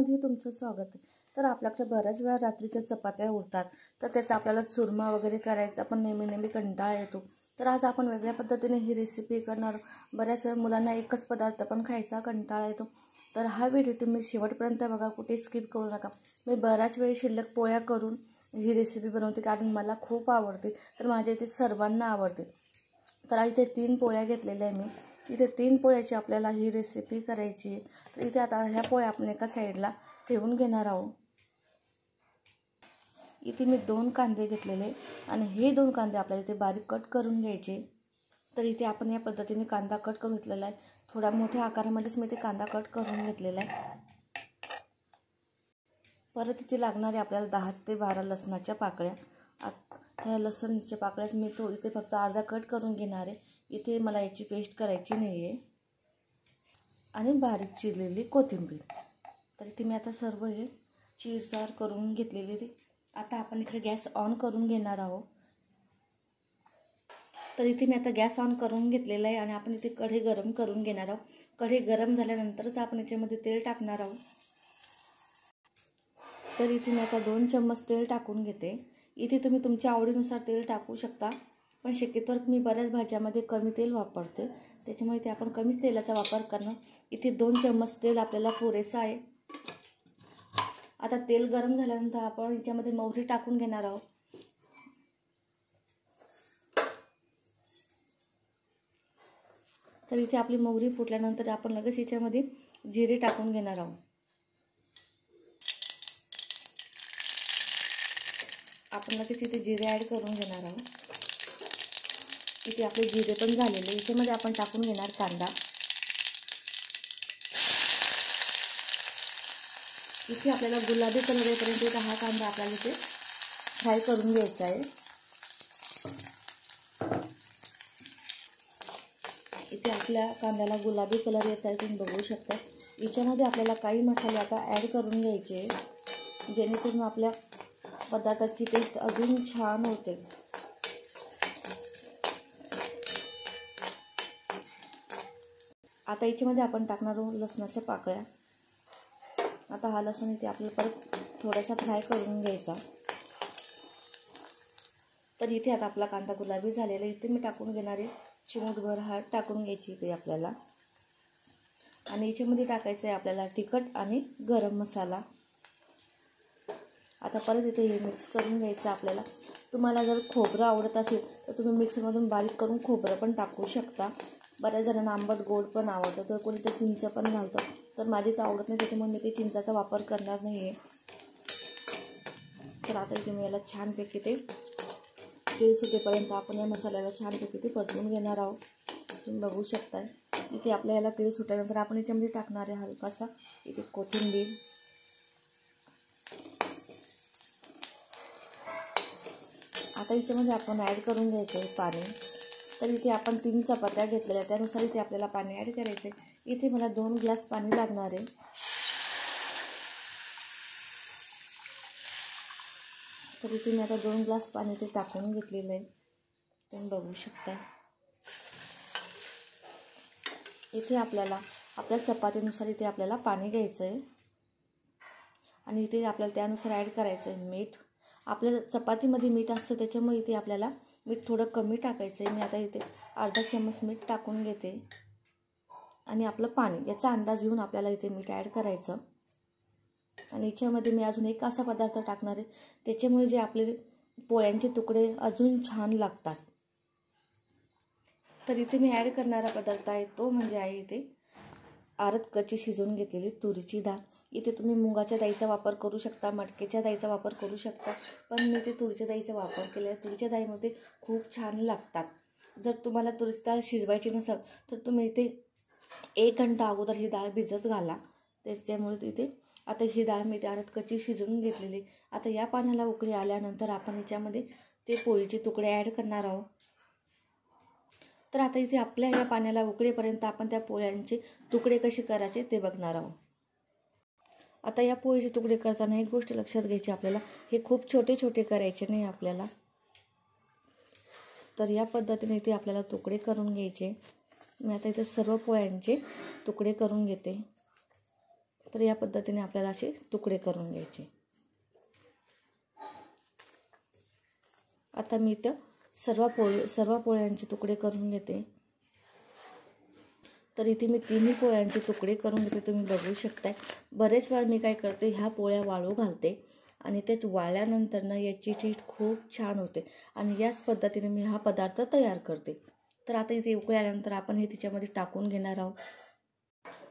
रेसिपीमध्ये तुमचं स्वागत आहे। तर आपल्याकडे बऱ्याच वेळा रात्रीच्या चपात्या उरतात, तर त्याचा आपल्याला चुरमा वगैरे करायचा पण नेहमी कंटाळा येतो। तर आज आपण वेगळ्या पद्धतीने ही रेसिपी करणार। बऱ्याच वेळा मुलांना एकच पदार्थ पण खायचा कंटाळा येतो। तर हा व्हिडिओ तुम्ही शेवटपर्यंत बघा, कुठे स्किप करू नका। मी बऱ्याच वेळी शिल्लक पोळ्या करून ही रेसिपी बनवते, कारण मला खूप आवडते, तर माझ्या इथे सर्वांना आवडते। तर इथे 3 पोळ्या घेतलेल्या आहे मी। इथे 3 पोळ्याची आपल्याला ही रेसिपी करायची आहे। तर इथे आता ह्या पोळ्या आपण एका साईडला ठेवून घेणार आहोत। इथे मी 2 कांदे घेतलेले आणि हे 2 कांदे आपल्याला इथे बारीक कट करून घ्यायचे। तर इथे आपण या पद्धतीने कांदा कट करून घेतलेला आहे। थोडा मोठ्या आकारामध्येच मी ते कांदा कट करून घेतलेला आहे। परत इथे लागणारे आपल्याला 10 ते 12 लसणाच्या पाकळ्या। ह्या लसणच्या पाकळ्याच मी इथे फक्त अर्धा कट करून घेणार आहे। इथे मला याची पेस्ट करायची नाही आहे। आणि बारीक चिरलेली कोथिंबीर। तर इथे मी आता सर्व हे चिरसार करून घेतलेली। आता आपण इकडे गॅस ऑन करून घेणार आहोत। तर इथे मी आता गॅस ऑन करून घेतलेला आहे आणि आपण इथे कढई गरम करून घेणार आहोत। कढई गरम झाल्यानंतरच आपण याच्यामध्ये तेल टाकणार आहोत। तर इथे मी आता 2 चम्मच तेल टाकून घेते। इथे तुम्ही तुमच्या आवडीनुसार तेल टाकू शकता, पण शक्यतोवर मी बऱ्याच भाज्यामध्ये कमी तेल वापरते, त्याच्यामुळे इथे आपण कमीच तेलाचा वापर करणार। इथे 2 चम्मच तेल आपल्याला पुरेसा आहे। आता तेल गरम झाल्यानंतर आपण याच्यामध्ये मोहरी टाकून घेणार आहोत। तर इथे आपली मोहरी फुटल्यानंतर आपण लगेच याच्यामध्ये जिरे टाकून घेणार आहोत। आपण लगेच इथे जिरे ॲड करून घेणार आहोत। इथे आपले जिरे पण झालेले, याच्यामध्ये आपण टाकून घेणार कांदा। इथे आपल्याला गुलाबी कलर येईपर्यंत हा कांदा आपल्याला इथे फ्राय करून घ्यायचा आहे। इथे आपल्या कांद्याला गुलाबी कलर येत आहे, तुम्ही बघू शकता। याच्यामध्ये आपल्याला काही मसाले आता ॲड करून घ्यायचे, जेणेकरून आपल्या पदार्थाची टेस्ट अजून छान होते। आता याच्यामध्ये आपण टाकणार आहोत लसणाच्या पाकळ्या। आता हा लसूण इथे आपल्याला परत थोडासा फ्राय करून घ्यायचा। तर इथे आता आपला कांदा गुलाबी झालेला, इथे मी टाकून घेणार आहे चिमूटभर हळद टाकून घ्यायची इथे आपल्याला। आणि याच्यामध्ये टाकायचं आहे आपल्याला तिखट आणि गरम मसाला। आता परत इथे हे मिक्स करून घ्यायचं आपल्याला। तुम्हाला जर खोबरं आवडत असेल तर तुम्ही मिक्सरमधून बारीक करून खोबरं पण टाकू शकता। बऱ्याच जणांना आंबट गोड पण आवडतं, तर कोणी तर चिंच पण घालतं, तर माझी तर आवडत नाही, त्याच्यामुळे मी ते चिंचाचा वापर करणार नाही आहे। तर आता इथे मी याला छानपैकी ते तेल सुटेपर्यंत आपण या मसाल्याला छानपैकी ते परतवून घेणार आहोत। तुम्ही बघू शकता इथे आपल्या याला तेल सुटल्यानंतर आपण याच्यामध्ये टाकणार आहे हलकासा इथे कोथिंबीर। आता याच्यामध्ये आपण ॲड करून घ्यायचं आहे पाणी। तर इथे आपण 3 चपात्या घेतलेल्या, त्यानुसार इथे आपल्याला पाणी ॲड करायचं आहे। इथे मला 2 ग्लास पाणी लागणार आहे। तर इथे मी आता 2 ग्लास पाणी ते टाकून घेतलेलं आहे, तुम्ही बघू शकता। इथे आपल्याला आपल्या चपातीनुसार इथे आपल्याला पाणी घ्यायचं आहे आणि इथे आपल्याला त्यानुसार ॲड करायचं आहे मीठ। आपल्या चपातीमध्ये मीठ असतं, त्याच्यामुळे इथे आपल्याला मीठ थोडं कमी टाकायचं आहे। मी आता इथे अर्धा चम्मच मीठ टाकून घेते आणि आपलं पाणी याचा अंदाज घेऊन आपल्याला इथे मीठ ॲड करायचं। आणि याच्यामध्ये मी अजून एक असा पदार्थ टाकणार आहे, त्याच्यामुळे जे आपले पोळ्यांचे तुकडे अजून छान लागतात। तर इथे मी ॲड करणारा पदार्थ आहे तो म्हणजे आहे इथे अर्ध कच्ची शिजवून घेतलेली तुरीची डाळ। इथे तुम्ही मुगाच्या डाळीचा वापर करू शकता, मटकीच्या डाळीचा वापर करू शकता, पण मी ते तुरीच्या डाळीचा वापर केला आहे। तुरीच्या डाळीमध्ये खूप छान लागतात। जर तुम्हाला तुरीची डाळ शिजवायची नसेल तर तुम्ही इथे 1 घंटा अगोदर ही डाळ भिजत घाला। त्याच्यामुळे इथे आता ही डाळ मी अर्ध कच्ची शिजवून घेतलेली। आता या पाण्याला उकळी आल्यानंतर आपण याच्यामध्ये ते पोळीचे तुकडे ॲड करणार आहोत। तर आता इथे आपल्या या पाण्याला उकळेपर्यंत आपण त्या पोळ्यांचे तुकडे कसे करायचे ते बघणार आहोत। आता या पोळीचे तुकडे करताना एक गोष्ट लक्षात घ्यायची आपल्याला, हे खूप छोटे छोटे करायचे नाही आपल्याला। तर या पद्धतीने इथे आपल्याला तुकडे करून घ्यायचे। मी आता इथे सर्व पोळ्यांचे तुकडे करून घेते। तर या पद्धतीने आपल्याला असे तुकडे करून घ्यायचे. आता मी इथं सर्व पोळ्यांचे तुकडे करून घेते. तर इथे मी 3 पोळ्यांचे तुकडे करून घेते. तुम्ही बघू शकताय. बरेच वेळा मी काय करते, ह्या पोळ्या वाळू घालते आणि त्यात वाळल्यानंतर ना याची टेस्ट खूप छान होते आणि याच पद्धतीने मी हा पदार्थ तयार करते. तर आता इथे उकळी आल्यानंतर आपण हे तिच्यामध्ये टाकून घेणार आहोत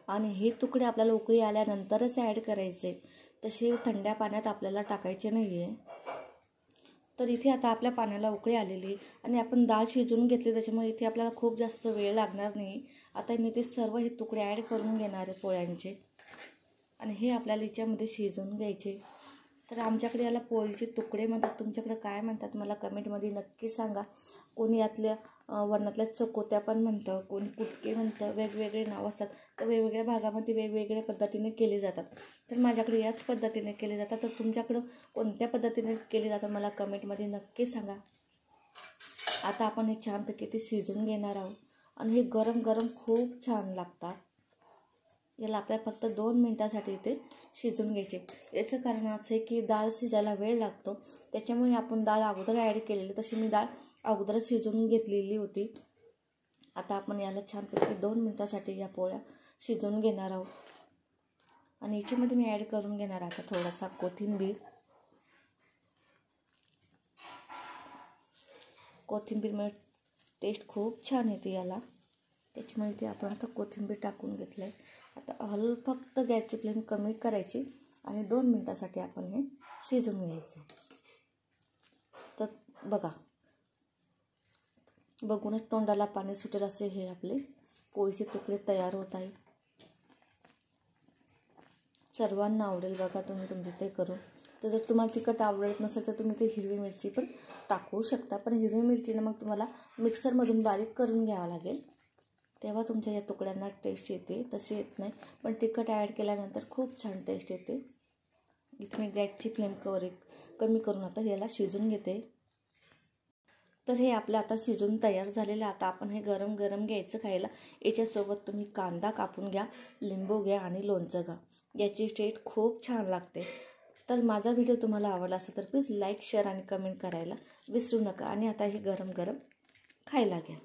आणि हे तुकडे आपल्याला उकळी आल्यानंतरच ॲड करायचे, तसे थंड्या पाण्यात आपल्याला टाकायचे नाही आहे. तर इथे आता आपल्या पाण्याला उकळी आलेली आणि आपण डाळ शिजवून घेतली, त्याच्यामुळे इथे आपल्याला खूप जास्त वेळ लागणार नाही. आता मी ते सर्व हे तुकडे ॲड करून घेणार आहे पोळ्यांचे आणि हे आपल्याला याच्यामध्ये शिजवून घ्यायचे. तर आमच्याकडे याला पोळीचे तुकडे म्हणतात, तुमच्याकडे काय म्हणतात मला कमेंटमध्ये नक्की सांगा. कोणी यातल्या वरणातल्या चकोत्या पण म्हणतं, कोणी कुटके म्हणतं, वेगवेगळे नाव असतात. तर वेगवेगळ्या भागामध्ये वेगवेगळ्या पद्धतीने केले जातात. तर माझ्याकडे याच पद्धतीने केले जातात. तर तुमच्याकडं कोणत्या पद्धतीने केले जातात मला कमेंटमध्ये नक्की सांगा. आता आपण हे छानपैकी ते शिजवून घेणार आहोत आणि हे गरम गरम खूप छान लागतात. याला आपल्याला फक्त 2 मिनिटासाठी इथे शिजवून घ्यायचे. याचं कारण असं आहे की डाळ शिजायला वेळ लागतो, त्याच्यामुळे आपण डाळ अगोदर ॲड केलेली, तशी मी डाळ अगोदर शिजवून घेतलेली होती. आता आपण याला छानपैकी 2 मिनिटासाठी या पोळ्या शिजवून घेणार आहोत आणि याच्यामध्ये मी ॲड करून घेणार आता थोडासा कोथिंबीरमुळे टेस्ट खूप छान येते याला, त्याच्यामुळे इथे आपण आता कोथिंबीर टाकून घेतलं आहे. आता फक्त गॅसची फ्लेम कमी करायची आणि 2 मिनिटासाठी आपण हे शिजवून घ्यायचं. तर बघूनच तोंडाला पाणी सुटेल असे हे आपले पोळीचे तुकडे तयार होत आहे. सर्वांना आवडेल बघा तुम्ही तुमचे ते करून. तर जर तुम्हाला तिखट आवडत नसेल तर तुम्ही ते हिरवी मिरची पण टाकू शकता, पण हिरवी मिरचीनं मग तुम्हाला मिक्सरमधून बारीक करून घ्यावं लागेल, तेव्हा तुमच्या या तुकड्यांना टेस्ट येते, तसे येत नाही. पण तिखट ॲड केल्यानंतर खूप छान टेस्ट येते. इथे मी गॅसची फ्लेम कमी करून आता याला शिजून घेते. तर हे आपलं आता शिजून तयार झालेलं. आता आपण हे गरम गरम घ्यायचं खायला. याच्यासोबत तुम्ही कांदा कापून घ्या, लिंबू घ्या आणि लोणचं घ्या. याची टेस्ट खूप छान लागते. तर माझा व्हिडिओ तुम्हाला आवडला असेल तर प्लीज लाईक, शेअर आणि कमेंट करायला विसरू नका आणि आता हे गरम गरम खायला घ्या.